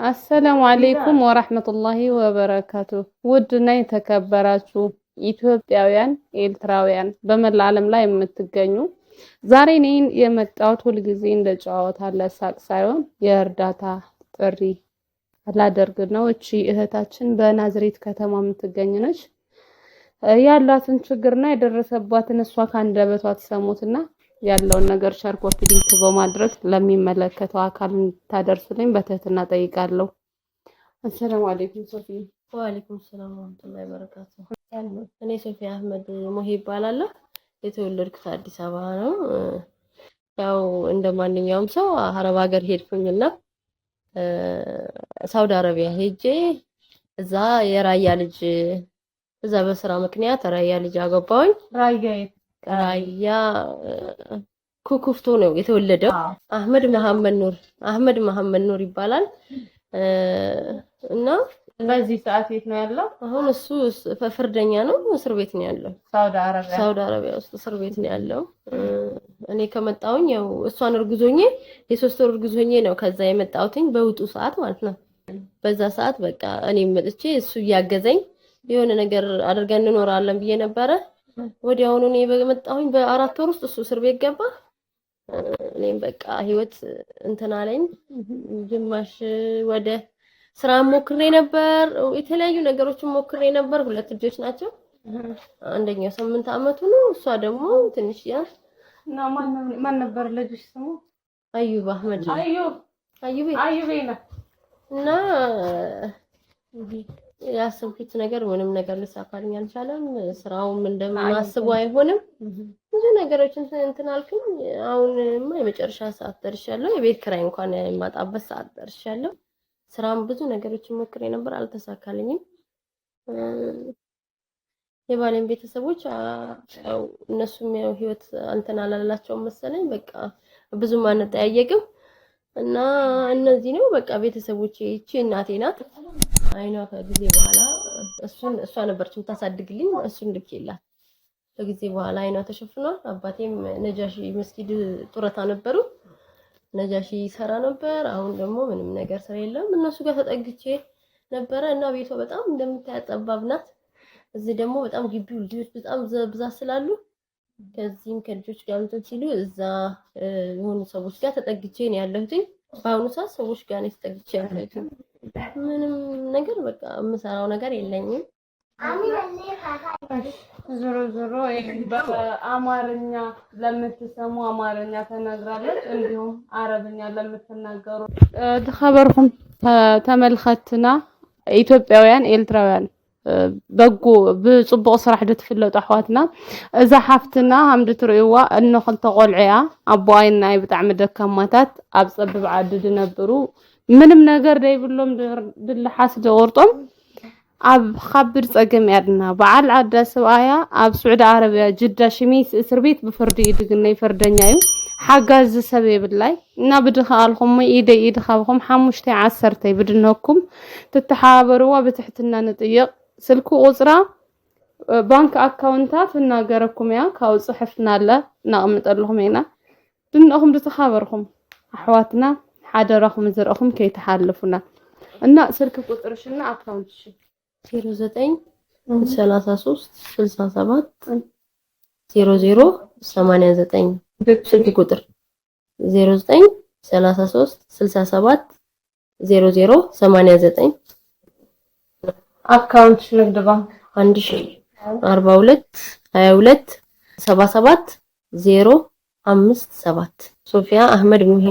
አሰላሙ አለይኩም ወራህመቱላሂ ወበረካቱ። ውድና የተከበራችሁ ኢትዮጵያውያን ኤርትራውያን በመላ ዓለም ላይ የምትገኙ ዛሬ እኔን የመጣሁት ሁልጊዜ እንደ ጨዋታ ለሳቅ ሳይሆን የእርዳታ ጥሪ ላደርግ ነው። እቺ እህታችን በናዝሬት ከተማ የምትገኝ ነች። ያላትን ችግርና የደረሰባትን እሷ ካንደበቷ ትሰሙትና ያለውን ነገር ሸር ኮፒ ሊንክ በማድረግ ለሚመለከተው አካል እንድታደርሱልኝ በትህትና ጠይቃለሁ። አሰላሙ አለይኩም ሶፊ። ወአለይኩም ሰላም ወራህመቱላሂ ወበረካቱ። እኔ ሶፊ አህመድ ሙሂ እባላለሁ። የተወለድኩት አዲስ አበባ ነው። ያው እንደማንኛውም ሰው አረብ ሀገር ሄድኩኝና ሳውዲ አረቢያ ሄጄ እዛ የራያ ልጅ እዛ በስራ ምክንያት ራያ ልጅ አገባሁኝ። ራያ ኩኩፍቶ ነው የተወለደው። አህመድ መሐመድ ኑር ይባላል። እና በዚህ ሰዓት የት ነው ያለው? አሁን እሱ ፍርደኛ ነው፣ እስር ቤት ነው ያለው። ሳውዲ አረቢያ ውስጥ እስር ቤት ነው ያለው። እኔ ከመጣሁኝ ያው እሷን እርጉዞኜ የሶስት ወር እርጉዞኜ ነው ከዛ የመጣሁትኝ በውጡ ሰዓት ማለት ነው። በዛ ሰዓት በቃ እኔ መጥቼ እሱ እያገዘኝ የሆነ ነገር አድርገን እንኖራለን ብዬ ነበረ። ወዲያውኑ እኔ በመጣሁኝ በአራት ወር ውስጥ እሱ እስር ቤት ገባ። እኔም በቃ ህይወት እንትን አለኝ። ግማሽ ወደ ስራ ሞክሬ ነበር፣ የተለያዩ ነገሮችን ሞክሬ ነበር። ሁለት ልጆች ናቸው። አንደኛው 8 አመቱ ነው፣ እሷ ደግሞ ትንሽ ያ እና ማን ነበር ልጅሽ ስሙ? አዩብ አህመድ። አዩቤና እና ያሰብኩት ነገር ምንም ነገር ሊሳካልኝ አልቻለም። ስራውም እንደማስበው አይሆንም። ብዙ ነገሮችን እንትን አልኩኝ። አሁንማ የመጨረሻ ሰዓት ደርሻለሁ። የቤት ኪራይ እንኳን የማጣበት ሰዓት ደርሻለሁ። ስራም ብዙ ነገሮችን ሞክሬ ነበር፣ አልተሳካልኝም። የባሌን ቤተሰቦች ያው እነሱም ያው ህይወት እንትን አላላቸውም መሰለኝ። በቃ ብዙም አንጠያየቅም እና እነዚህ ነው በቃ ቤተሰቦቼ። እቺ እናቴ ናት። አይኗ ከጊዜ በኋላ እሷ ነበረች የምታሳድግልኝ። እሱን ልኬላት ከጊዜ በኋላ አይኗ ተሸፍኗል። አባቴም ነጃሺ መስጊድ ጡረታ ነበሩ፣ ነጃሺ ይሰራ ነበር። አሁን ደግሞ ምንም ነገር ስራ የለም። እነሱ ጋር ተጠግቼ ነበረ እና ቤቷ በጣም እንደምታያት ጠባብ ናት። እዚህ ደግሞ በጣም ግቢው ልጆች በጣም ብዛት ስላሉ ከዚህም ከልጆች ጋር እንትን ሲሉ እዛ የሆኑ ሰዎች ጋር ተጠግቼ ነው ያለሁት። በአሁኑ ሰዓት ሰዎች ጋር ነው ተጠግቼ ያለሁት። ምንም ነገር በቃ የምሰራው ነገር የለኝም። ዞሮ በአማርኛ ለምትሰሙ አማርኛ ተናግራለች፣ እንዲሁም አረብኛ ለምትናገሩ ተኸበርኩም ተመልኸትና ኢትዮጵያውያን ኤርትራውያን በጎ ብጽቡቅ ስራሕ ድትፍለጡ ኣሕዋትና እዛ ሓፍትና ሃምዲ ትርእይዋ እነ ክልተ ቆልዕያ ኣቦኣይና ብጣዕሚ ደካማታት ኣብ ፀብብ ዓዲ ድነብሩ ምንም ነገር ደይብሎም ድልሓስ ደቆርጦም ኣብ ከቢድ ፀገም ያድና በዓል ዓዳ ሰብኣያ ኣብ ስዑድ ዓረብያ ጅዳ ሽሚስ እስር ቤት ብፍርዲ ይድግነይ ፍርደኛ እዩ። ሓጋዝ ሰብ የብላይ እና ብድኻልኩም ኢድ ካብኩም 5 10 ብድነኩም ትተሓበሩዋ ብትሕትና ንጥይቅ ስልኩ ቁፅራ ባንክ አካውንታት እናገረኩም ያ ካው ጽሕፍና አለ እናቅምጠልኩም ኢና ድንኹም ድተሓበርኩም ኣሕዋትና ሓደራኩም ዝረኹም ከይተሓልፉና እና ስልክ ቁጥርሽና አካውንትሽ 09 33 67 00 89 ስልክ ቁጥር 09 33 67 00 89 አካውንትሽ ንግድ ባንክ 1042 22 77 057 ሶፊያ አህመድ ሙሄ።